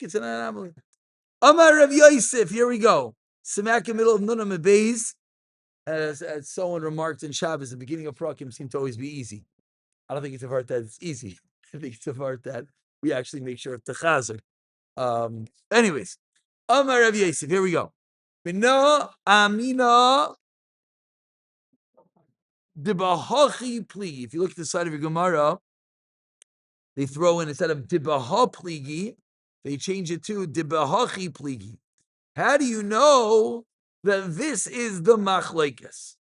It's an anomaly. Amar Rav Yosef, here we go. Smack in the middle of Nunam and Beis. As someone remarked in Shabbos, the beginning of Prakim seemed to always be easy. I don't think it's a part that it's easy. I think it's a part that we actually make sure to chazer. Anyways, Amar Rav Yosef, here we go. B'no amina dibahachi pligi. If you look at the side of your Gemara, they throw in, instead of dibaha pligi, they change it to dibahachi pligi. How do you know that this is the machlekes?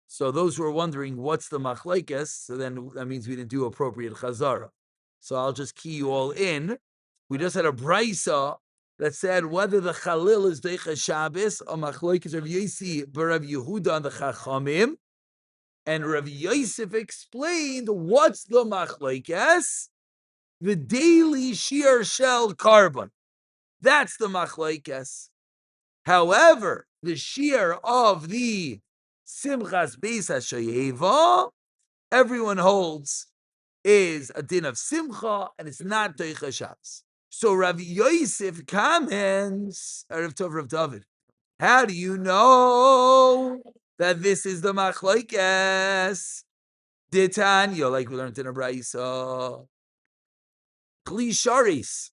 So those who are wondering what's the machlekes, so then that means we didn't do appropriate chazara. So I'll just key you all in. We just had a brisa that said whether the chalil is deicha Shabbos or machlekes Rav Yosi b'Rav Yehuda and the Chachamim, and Rav Yosef explained what's the machlekes, the daily shear shell carbon. That's the machlekes. However, the shear of the Simchas Beis HaShoyeva, everyone holds, is a din of Simcha, and it's not Teicha Shabbos. So Rav Yosef comments, Rav Tov Rav David, how do you know that this is the machlokes? Ditanya, like we learned in a brayso. Kli sharis.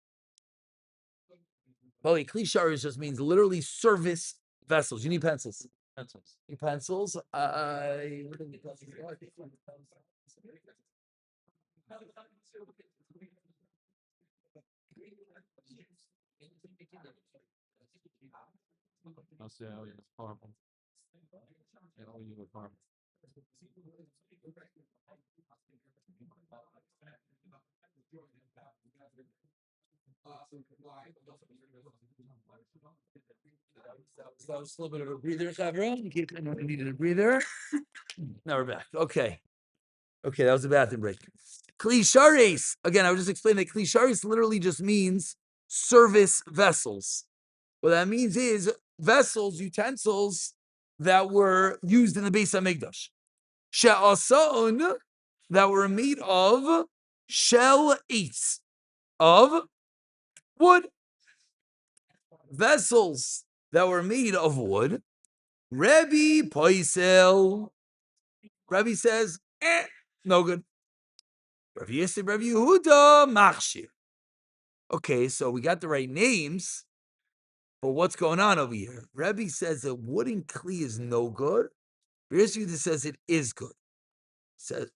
Well, kli sharis just means literally service vessels. You need pencils. Pencils. Need pencils. That was a little bit of a breather, Chavra. We needed a breather. Now we're back. Okay, that was a bathroom break. Klisharis. Again, I would just explain that klisharis literally just means service vessels. What that means is vessels, utensils that were used in the Beis HaMikdash. She'asaon, that were made of shell eitz, of wood. Vessels that were made of wood. Rebbe Poisel. Rebbe says, no good. Rav Yosef, Rav Yehuda, Machshir. Okay, so we got the right names, but what's going on over here? Rebbe says that wooden kli is no good. Rav Yosef says it is good. Says,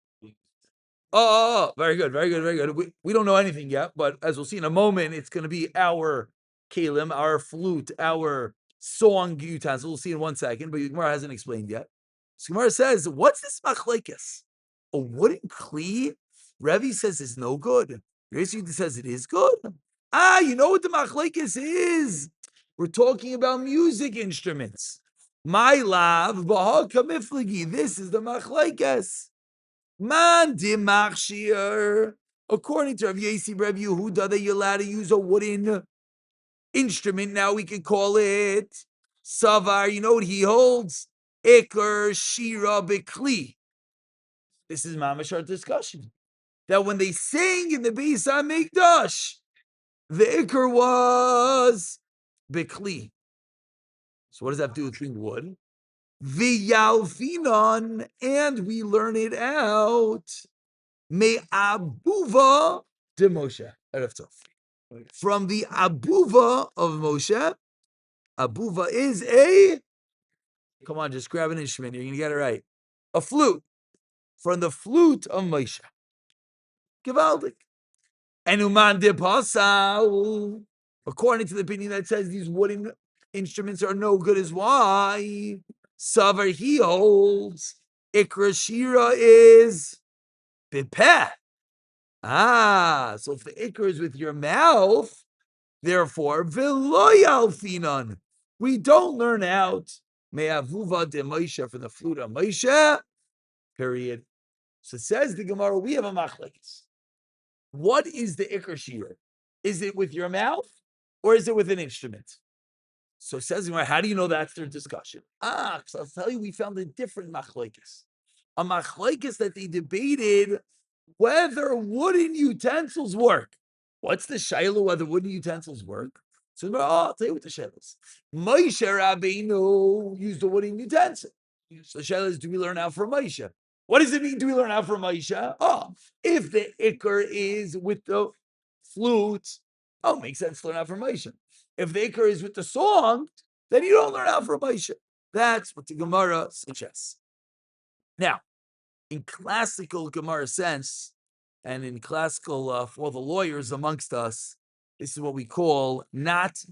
very good, very good, very good. We don't know anything yet, but as we'll see in a moment, it's going to be our kalim, our flute, our song utensil. We'll see in 1 second, but Gemara hasn't explained yet. So Gemara says, what's this machlekes? A wooden kli? Rebbe says it's no good. Yosef says it is good. You know what the machlekes is? We're talking about music instruments. My love, this is the machlekes. Man de machshir. According to Rav Yosef, Rav Yehuda, that you're allowed to use a wooden instrument. Now we can call it savar. You know what he holds? Iker shira bekli. This is mamash our discussion. That when they sang in the Beis HaMikdash, the iker was bekli. So what does that have to do with being wood? V'yalfinon, and we learn it out. Me abuva de Moshe. From the abuva of Moshe. Abuva is a, come on, just grab an instrument. You're going to get it right. A flute. From the flute of Moshe. Gewaldig. And uman de pasal. According to the opinion that says these wooden instruments are no good, is why Savar he holds Ikra Shira is Bipeh. So if the Ikra is with your mouth, therefore Veloy Alfinon. We don't learn out Me'avuva de Moshe from the flute of Moshe. Period. So says the Gemara, we have a machlekes. What is the Ikra Shira? Is it with your mouth or is it with an instrument? So says, how do you know that's their discussion? Because I'll tell you, we found a different machlekes. A machlekes that they debated whether wooden utensils work. What's the shayla whether wooden utensils work? So I'll tell you what the shayla is. Moshe Rabbeinu used a wooden utensil. So the shayla is, do we learn out from Moshe? What does it mean? Do we learn out from Moshe? Oh, if the ikr is with the flute, makes sense to learn out from Moshe. If the ikr is with the song, then you don't learn out from Moshe. That's what the Gemara suggests. Now, in classical Gemara sense, and in classical, for the lawyers amongst us, this is what we call not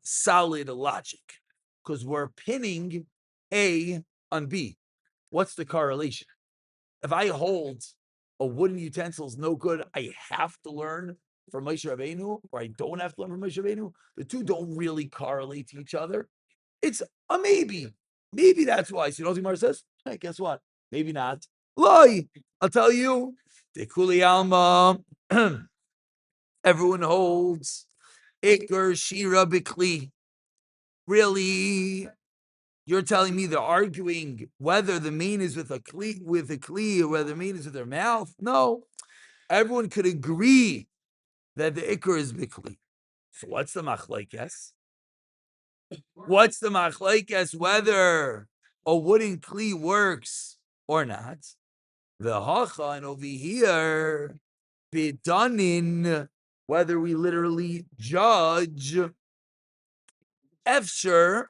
solid logic, because we're pinning A on B. What's the correlation? If I hold a wooden utensil is no good, I have to learn from Moshe Rabbeinu, or I don't have to learn from Moshe Rabbeinu. The two don't really correlate to each other. It's a maybe. Maybe that's why. So you know what the Gemara says? Hey, guess what? Maybe not. Loi, I'll tell you. The Kuli Alma. Everyone holds Iker Shira Bikli. Really, you're telling me they're arguing whether the mean is with a kli, or whether the mean is with their mouth? No. Everyone could agree that the Iker is Bikli. So what's the machlekes? What's the machlekes whether a wooden kli works or not? The hacha, and over here, bidanin, whether we literally judge efsher,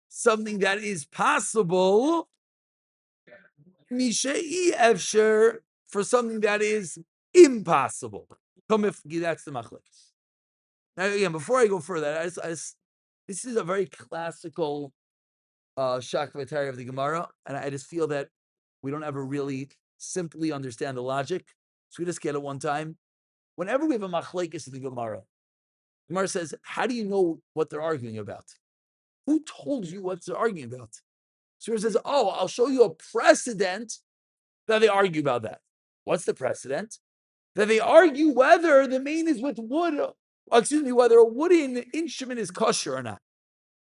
something that is possible, mishei efsher, for something that is impossible. Come if that's the machlekes. Now again, before I go further, this is a very classical shakvatari of the Gemara, and I just feel that we don't ever really simply understand the logic, so we just get it one time. Whenever we have a machlekes in the Gemara says, how do you know what they're arguing about? Who told you what they're arguing about? So he says, I'll show you a precedent that they argue about that. What's the precedent? That they argue whether the main is with wood, whether a wooden instrument is kosher or not.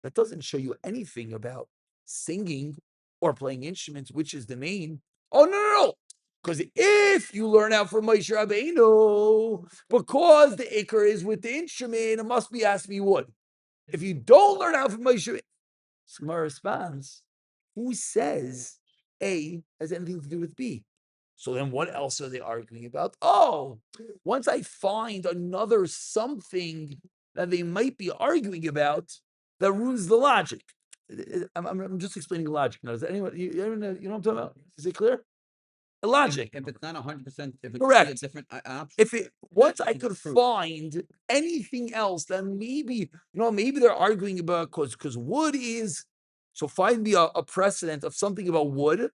That doesn't show you anything about singing or playing instruments, which is the main. Oh, no. Because if you learn out from Moshe Rabbeinu, because the ikr is with the instrument, it must be has to be wood. If you don't learn out from Moshe, Gemara responds, who says A has anything to do with B? So then what else are they arguing about? Once I find another something that they might be arguing about, that ruins the logic. I'm just explaining logic now. Does anyone, you know what I'm talking about? Is it clear? Logic. If it's not 100%, if it's correct, a different option. If it once I could find anything else, then maybe they're arguing about because wood is. So find me a precedent of something about wood,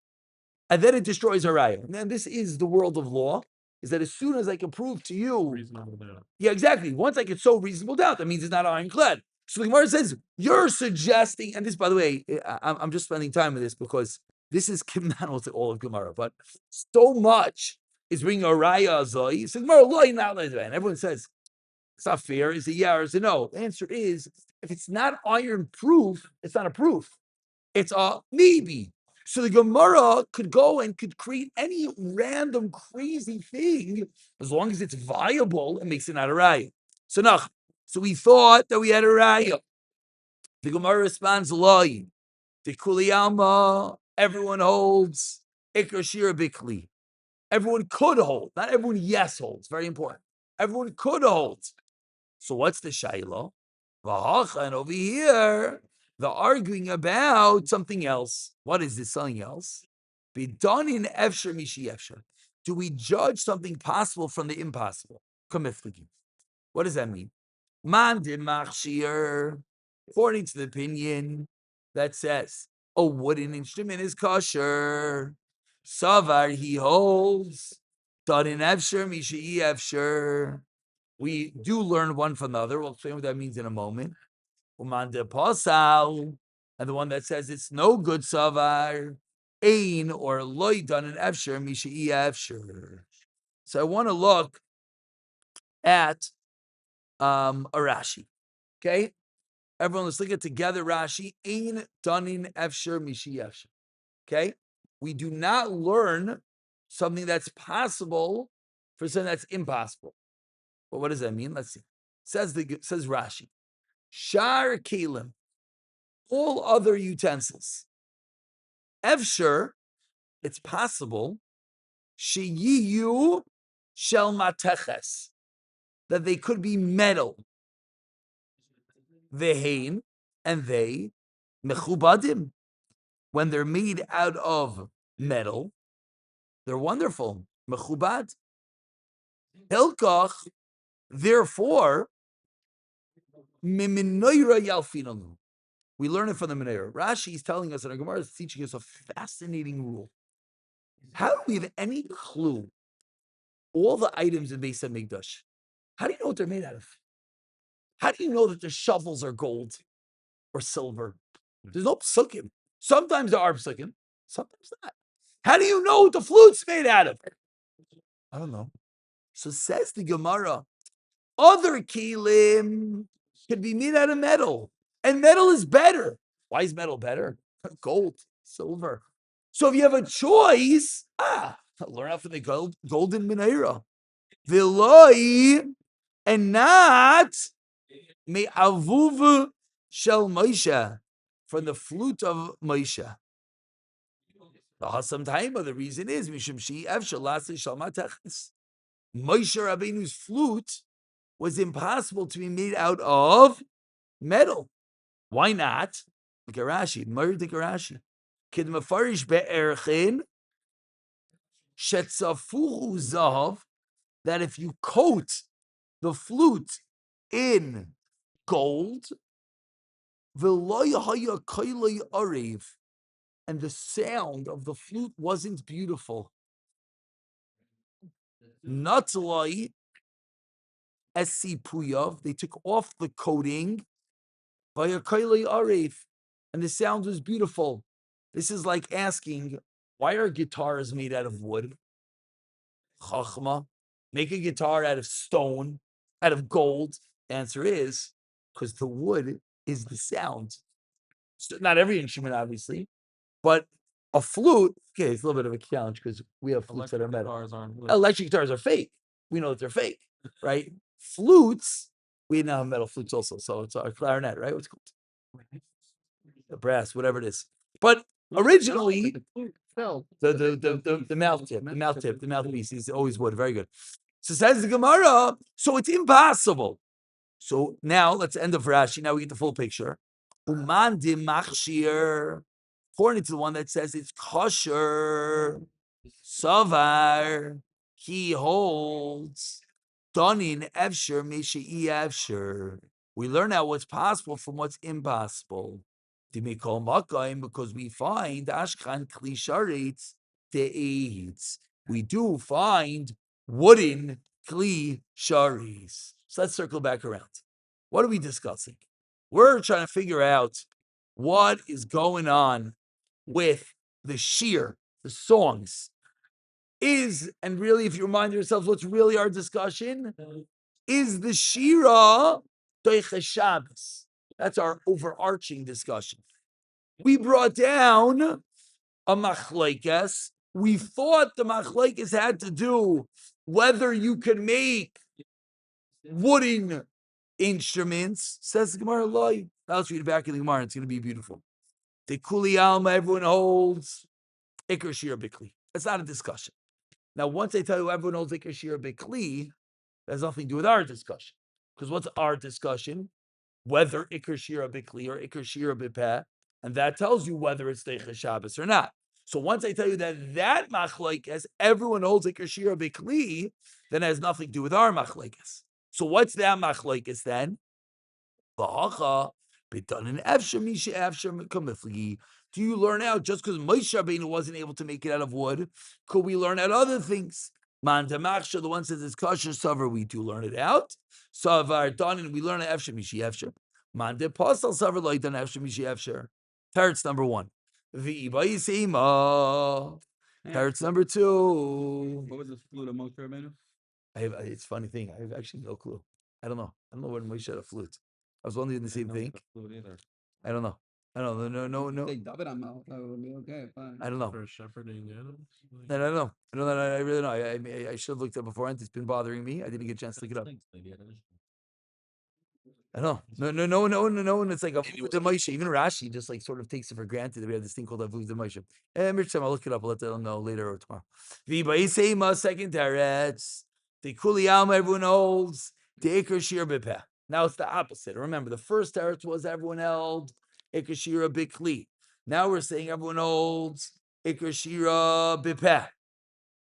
and then it destroys a raya. And this is the world of law. Is that as soon as I can prove to you, reasonable doubt. Yeah, exactly. Once I can show reasonable doubt, that means it's not ironclad. So the Gemara says you're suggesting, and this, by the way, I'm just spending time with this because this is Kimnano to all of Gemara, but so much is bringing a raya azoi. So Gemara loy not like that, and everyone says it's not fair. Is it yeah or is it no? The answer is if it's not iron proof, it's not a proof. It's a maybe. So the Gemara could go and could create any random crazy thing as long as it's viable. It makes it not a raya. So we thought that we had a raya. The Gemara responds, loy. The Kuliyama, everyone holds Iker Shira Bikli. Everyone could hold. Not everyone, yes, holds. Very important. Everyone could hold. So what's the Shaila? And over here, they're arguing about something else. What is this something else? Bidanin Efsher Mishi Efsher. Do we judge something possible from the impossible? What does that mean? Man de machshir, according to the opinion that says a wooden instrument is kosher. Savar, he holds. Darin Efsher Mishi Efsher. We do learn one from the other. We'll explain what that means in a moment. Uman de Pasal, and the one that says it's no good savar, ein or loy done an efsher mishai efsher. So I want to look at a Rashi. Okay, everyone, let's look at together Rashi. Ein danin efsher mishai efsher. Okay, we do not learn something that's possible for something that's impossible. Well, what does that mean? Let's see. Says Rashi, Shar Kalim, all other utensils. Evshir, it's possible, Sheyiyu Shel Mateches, that they could be metal. Vehein, and they, Mechubadim, when they're made out of metal, they're wonderful. Mechubad. Hilkach, therefore, Miminoira Yalfinanu. We learn it from the Menorah. Rashi is telling us, and our Gemara is teaching us a fascinating rule. How do we have any clue all the items in Beis HaMikdash? How do you know what they're made out of? How do you know that the shovels are gold or silver? There's no psukim. Sometimes there are psukim, sometimes not. How do you know what the flute's made out of? I don't know. So says the Gemara, other kelim could be made out of metal, and metal is better. Why is metal better? Gold, silver. So if you have a choice, learn out from the golden menorah. Viloi, and not me avuv shel Moshe, from the flute of Moshe. The Hasam Taima, the reason is Mishum She'ev Shalasi Shal Mateches. Moshe Rabbeinu's flute was impossible to be made out of metal. Why not? Look at Rashi, Murdik Rashi. Kid Mefarish Be'erchin Shetzafuhu Zahav, that if you coat the flute in gold, V'loy haya kailei arev, and the sound of the flute wasn't beautiful. Natlai Esi Puyav, they took off the coating by a kailei arev, and the sound was beautiful. This is like asking, why are guitars made out of wood? Chachma, make a guitar out of stone, out of gold. Answer is because the wood is the sound. So not every instrument, obviously, but a flute, okay, it's a little bit of a challenge because we have flutes that are metal. Electric guitars are fake. We know that they're fake, right? Flutes, we now have metal flutes also. So it's a clarinet, right? What's it called? The brass, whatever it is. But originally, the mouthpiece is always wood. Very good. So says the Gemara, so it's impossible. So now let's end of Rashi. Now we get the full picture. Uman de machshir, according to the one that says it's kosher, savar, he holds, donin efsher mishai efsher. We learn now what's possible from what's impossible. Dimikol makayim, because we find ashkan kli sharetz de'eitz. We do find wooden kli sharis. So let's circle back around. What are we discussing? We're trying to figure out what is going on with the shir, the songs. And really, if you remind yourselves what's really our discussion, is the shira doiche Shabbos. That's our overarching discussion. We brought down a machlekes. We thought the machlekes had to do whether you can make wooden instruments. Says the Gemara, Loi. Now let's read it back in the Gemara. It's going to be beautiful. The Kuli Alma, everyone holds Iker Shir Bikli. That's not a discussion. Now, once I tell you everyone holds Iker Shir Bikli, that has nothing to do with our discussion. Because what's our discussion? Whether Iker Shir Bikli or Iker Shir Bipeh, and that tells you whether it's Teicha Shabbos or not. So once I tell you that machlekes, everyone holds Iker Shir Bikli, then it has nothing to do with our machlekes. So what's that machlekes then? Do you learn out just because Moshe Rabbeinu wasn't able to make it out of wood? Could we learn out other things? Man Damaksha, the one says it's kosher savar, we do learn it out. Savar Danin, we learn it efsher mishi efsher. Man de pasal savar like dan efsher mishi efsher. Teretz number one. V'ibayisema. Teretz number two. What was the flute of Moshe Rabbeinu? It's a funny thing. I have actually no clue. I don't know when Moshe had a flute. I was wondering the same thing. I don't know. I don't know. No. Take David on mouth. That would be okay. Fine. I don't know. For shepherding animals? I don't know. I really know. I should have looked at it beforehand. It's been bothering me. I didn't get a chance to look it up. I know. No. And it's like Avuv de Moshe. Even Rashi just like sort of takes it for granted that we have this thing called Avuv de Moshe. I'll look it up. I'll let them know later or tomorrow. V'ba'isema second teretz. The kuli alma everyone holds. The ikar shir b'peh. Now it's the opposite. Remember, the first teretz was everyone held ikar shira b'kli. Now we're saying everyone holds ikar shira b'peh.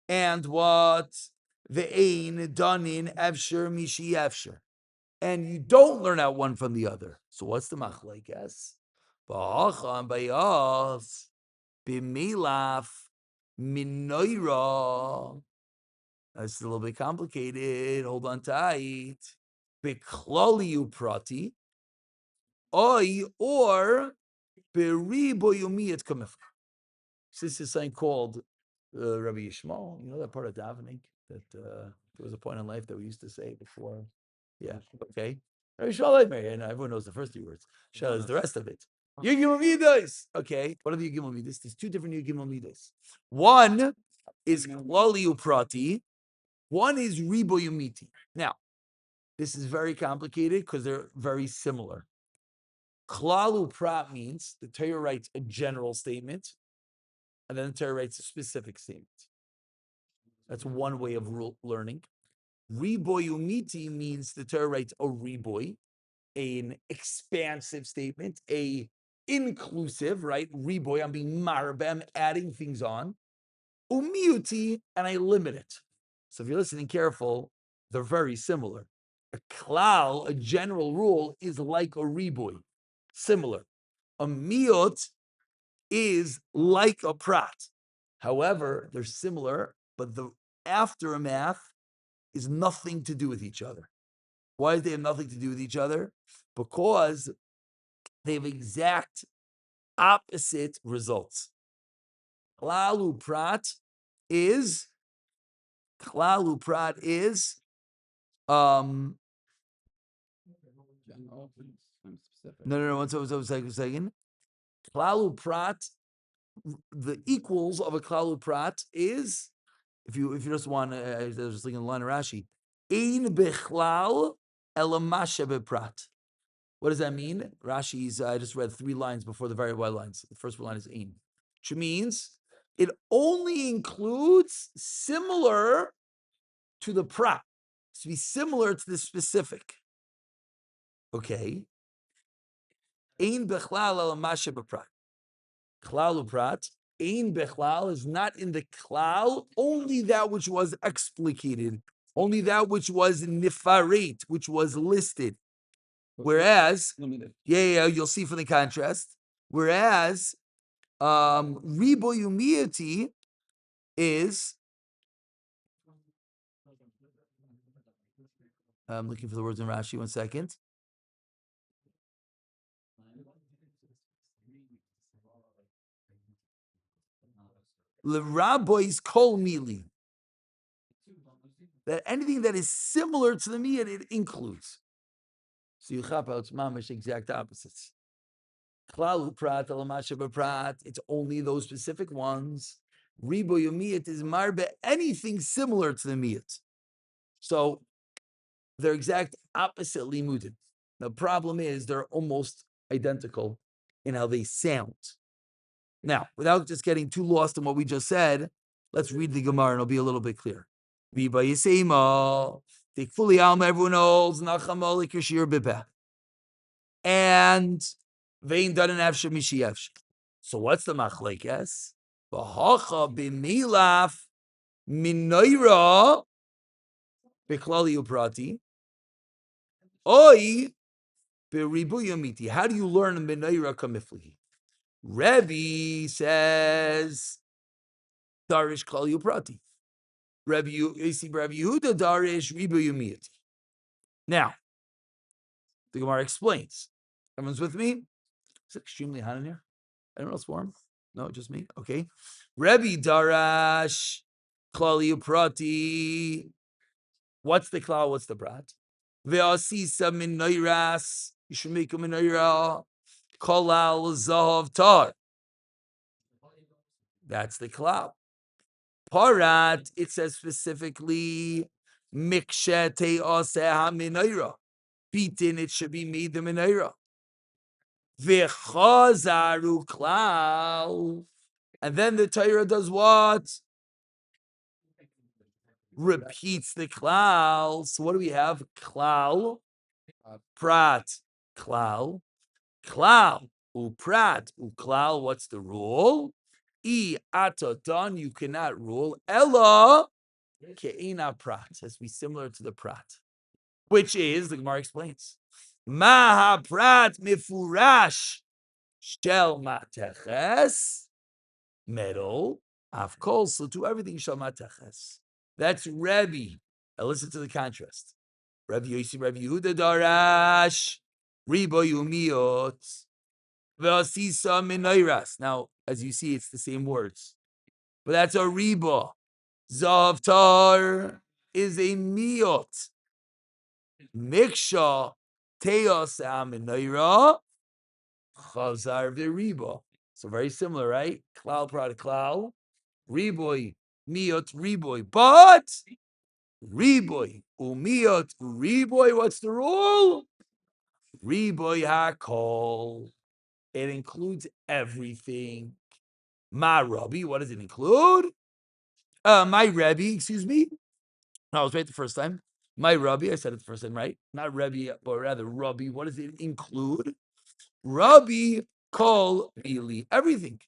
And what? Ve'ein danin efsher mishi efsher. And you don't learn out one from the other. So what's the machlekes? Ba'acham bayas b'milaf minoira. That's a little bit complicated. Hold on tight. B'klali uprati, oy or b'ribo yumiyat kamif. This is something called Rabbi Yishmael. You know that part of davening that there was a point in life that we used to say before. Yeah. Okay. Rabbi Yishmael, and everyone knows the first three words. Shal is the rest of it. Yigimel midas. Okay. What are the yigimel midas? There's two different yigimel midas. One is klali uprati. One is ribo yumiti. Now, this is very complicated because they're very similar. Klalu prat means the Torah writes a general statement, and then the Torah writes a specific statement. That's one way of learning. Riboy umiti means the Torah writes a riboy, an expansive statement, a inclusive, right? Riboy, I'm being marbe, I'm adding things on. Umiuti, and I limit it. So if you're listening careful, they're very similar. A klal, a general rule, is like a riboy, similar. A miot is like a prat. However, they're similar, but the aftermath is nothing to do with each other. Why do they have nothing to do with each other? Because they have exact opposite results. Klalu prat is General, I'm specific. no. One second. Klalu prat, the equals of a klalu prat is, if you just want, I was just looking in the line of Rashi, ein bechlal elamashe beprat. What does that mean? Rashi's, I just read 3 lines before the very wide lines. The first line is ein, which means it only includes similar to the prat. To be similar to the specific. Okay. Ein bechlal elamashe beprat. Klal uprat. Ein bechlal is not in the klal, only that which was explicated, only that which was nifarit, which was listed. Whereas, you'll see from the contrast. Whereas, riboyumiyati is, I'm looking for the words in Rashi, 1 second. L'rabois kol mili. That anything that is similar to the miyat, it includes. So you chap out, it's mamish exact opposites. Klalu prat, alamasha prat, it's only those specific ones. Ribo yomiyat is marbe, anything similar to the miyat. So they're exact opposite limudin. The problem is they're almost identical in how they sound. Now, without just getting too lost in what we just said, let's read the Gemara and it'll be a little bit clear. Viba yisema, take fully alma, everyone knows, nachamol ikashir bibeh. And vein doesn't have shemishi efsh. So what's the machlekes? V'hacha b'milaf minoira b'klali uprati. Oi b'ribuya miti. How do you learn minoira kamifli? Rebbe says darish klali uprati. Rebbe Yehuda darish ribuya miti. Now, the Gemara explains. Everyone's with me? It's extremely hot in here. Anyone else warm? No, just me? Okay. Rebbe Darash, Klali Uprati. What's the klal? What's the brat? Ve'asisa min noiras. You should make a menorah. Kolal zahav tar. That's the klal. Parat, it says specifically, mikshe te'aseh ha-menorah. Beaten, it should be made the menorah. V'chazaru klal. And then the Torah does what? Repeats the klal. So what do we have? Klal, prat, klal, klal, uprat, uklal. What's the rule? Ata done, you cannot rule. Ella ke'ina prat. It has to be similar to the prat, which is, the Gemara explains, Maha prat mifurash shel mateches, metal, afkol, so to everything shel mateches. That's Rebbe. Now listen to the contrast. Rebbe Yossi, Rebbe Yehuda darash, ribo yumiot, ve'asisa minoiras. Now, as you see, it's the same words, but that's a ribo. Zavtar is a miot. Miksha teos aminoira chazar v'ribo. So very similar, right? Klal product klal, riboy miot riboy, but riboy umiot riboy. What's the rule? Riboy hakol. It includes everything. My Rabbi, what does it include? My Rebbe, excuse me. No, I was right the first time. My Rabbi, I said it the first time, right? Not Rebbe, but rather Rabbi. What does it include? Rabbi kol mili, everything.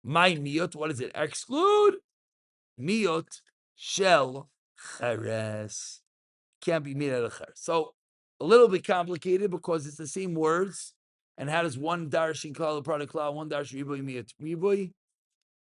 My miot, what does it exclude? Miot shel cheres. Can't be made out of cheres. So a little bit complicated because it's the same words. And how does one darshan call a product cloud, one darshan riboy miot riboy?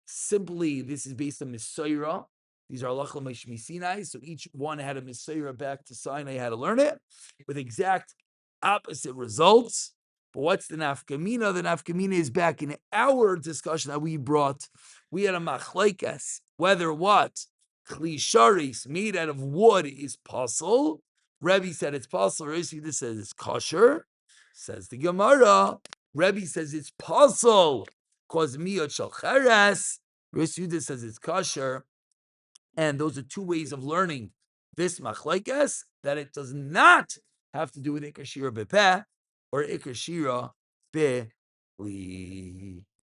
Simply, this is based on Misoira. These are Halachah Moshe Sinai. So each one had a Misoira back to Sinai, had to learn it with exact opposite results. But what's the nafkamina? The nafkamina is back in our discussion that we brought. We had a machlaikas, whether what? Klisharis made out of wood is puzzle. Rebbe said it's puzzle. Rishida says it's kosher. Says the Gemara. Rebbe says it's puzzle. Because miot shel cheres. Rishida says it's kosher. And those are two ways of learning this machlaikas, that it does not have to do with ikashira bepeh or ikashira beli.